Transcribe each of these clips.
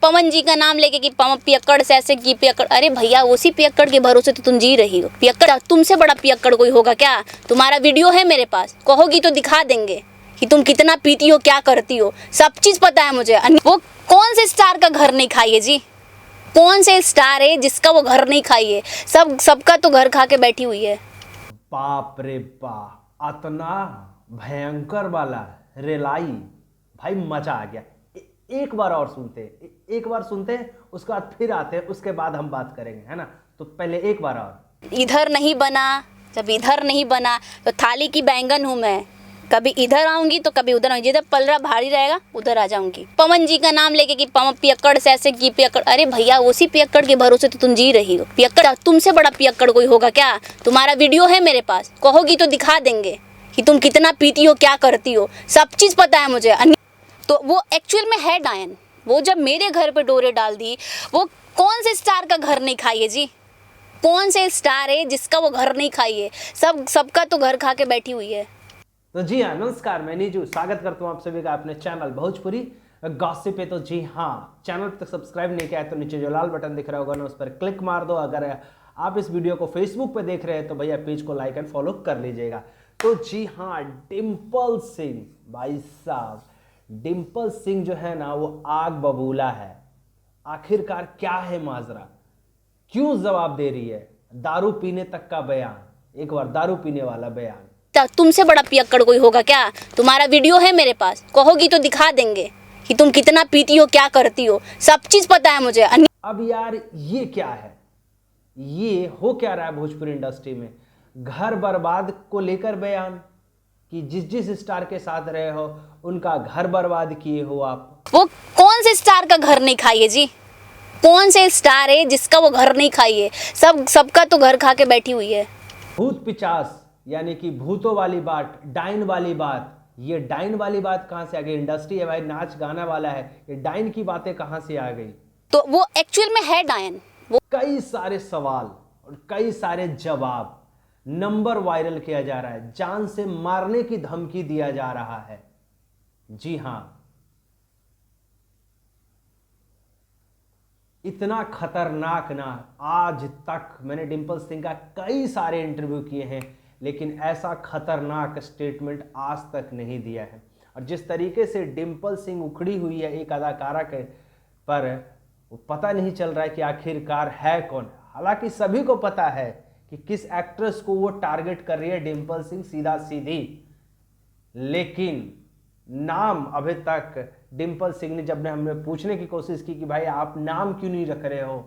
पवन जी का नाम लेके कि पवन पियक्कड़ से ऐसे की पियक्कड़। अरे भैया उसी पियक्कड़ के भरोसे तो तुम जी रही हो। पियक्कड़ तुमसे बड़ा पियक्कड़ कोई होगा क्या? तुम्हारा वीडियो है मेरे पास, कहोगी तो दिखा देंगे कि तुम कितना पीती हो, क्या करती हो, सब चीज पता है मुझे। वो कौन से स्टार का घर नहीं खाई है जी? कौन से स्टार है जिसका वो घर नहीं खाई है? सबका तो घर खा के बैठी हुई है। बाप रे बाप, इतना भयंकर वाला रेलाई भाई, मजा आ गया। एक बार और सुनते, एक बार सुनते उसके बाद फिर आते, उसके बाद हम बात करेंगे, है ना? तो पहले एक बार और। इधर नहीं बना, जब इधर नहीं बना तो थाली की बैंगन हूँ मैं। कभी इधर आऊंगी तो कभी उधर आऊंगी, जिधर पलड़ा भारी रहेगा उधर आ जाऊंगी। पवन जी का नाम लेके कि पवन पियक्कड़ से ऐसे की पियक्कड़। अरे भैया उसी पियक्कड़ के भरोसे तो तुम जी रही हो। पियक्कड़ तुमसे बड़ा पियक्कड़ कोई होगा क्या? तुम्हारा वीडियो है मेरे पास, कहोगी तो दिखा देंगे कि तुम कितना पीती हो, क्या करती हो, सब चीज पता है मुझे। तो वो एक्चुअल में है डायन। वो जब मेरे घर पे डोरे डाल दी, वो कौन से स्टार का घर नहीं खाई है जी? कौन से स्टार है जिसका वो घर नहीं खाई है? सबका तो घर खा के बैठी हुई है। तो जी हाँ, नमस्कार, मैं नीजू स्वागत करता हूँ आप सभी का अपने चैनल भोजपुरी गॉसिप पे। तो जी हाँ, चैनल तक सब्सक्राइब नहीं किया है तो नीचे जो लाल बटन दिख रहा होगा ना, उस पर क्लिक मार दो। अगर आप इस वीडियो को फेसबुक पे देख रहे हैं तो भैया पेज को लाइक एंड फॉलो कर लीजिएगा। तो जी हाँ, डिम्पल सिंह भाई साहब, डिम्पल सिंह जो है ना वो आग बबूला है। आखिरकार क्या है माजरा, क्यों जवाब दे रही है? दारू पीने तक का बयान, एक बार दारू पीने वाला बयान। तुमसे बड़ा पियक्कड़ कोई होगा क्या? तुम्हारा वीडियो है मेरे पास, कहोगी तो दिखा देंगे कि तुम कितना पीती हो, क्या करती हो, सब चीज पता है मुझे। अब यार ये क्या है, ये हो क्या रहा है भोजपुरी इंडस्ट्री में? घर बर्बाद को लेकर बयान कि जिस जिस स्टार के साथ रहे हो उनका घर बर्बाद किए हो आप। वो कौन से स्टार का घर नहीं खाई है जी? कौन से स्टार है जिसका वो घर नहीं खाई है? सबका तो घर खा के बैठी हुई है। भूत पिचास यानी कि भूतों वाली बात, डाइन वाली बात। ये डाइन वाली बात कहां से आ गई? इंडस्ट्री है भाई, नाच गाना वाला है, ये डाइन की बातें कहां से आ गई? तो वो एक्चुअल में है डायन। वो कई सारे सवाल और कई सारे जवाब, नंबर वायरल किया जा रहा है, जान से मारने की धमकी दिया जा रहा है। जी हां, इतना खतरनाक ना, आज तक मैंने डिम्पल सिंह का कई सारे इंटरव्यू किए हैं लेकिन ऐसा खतरनाक स्टेटमेंट आज तक नहीं दिया है। और जिस तरीके से डिम्पल सिंह उखड़ी हुई है एक अदाकारा के पर, वो पता नहीं चल रहा है कि आखिरकार है कौन। हालांकि सभी को पता है कि किस एक्ट्रेस को वो टारगेट कर रही है डिम्पल सिंह, सीधा सीधी, लेकिन नाम अभी तक डिम्पल सिंह ने, जब हमने पूछने की कोशिश की कि भाई आप नाम क्यों नहीं रख रहे हो,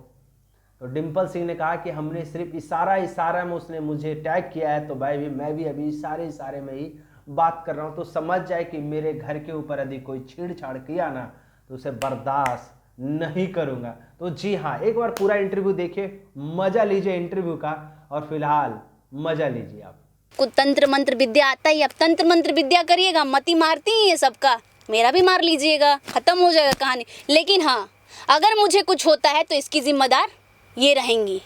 तो डिम्पल सिंह ने कहा कि हमने सिर्फ इशारा में उसने मुझे टैग किया है, तो भाई मैं भी अभी इशारे में ही बात कर रहा हूँ। तो समझ जाए कि मेरे घर के ऊपर यदि कोई छेड़छाड़ किया ना तो उसे बर्दाश्त नहीं करूँगा। तो जी हाँ, एक बार पूरा इंटरव्यू देखिए, मजा लीजिए इंटरव्यू का, और फिलहाल मजा लीजिए आप। कुछ तंत्र मंत्र विद्या आता ही, अब तंत्र मंत्र विद्या करिएगा, मती मारती ही है सबका, मेरा भी मार लीजिएगा, खत्म हो जाएगा कहानी। लेकिन हाँ, अगर मुझे कुछ होता है तो इसकी जिम्मेदार ये रहेंगी।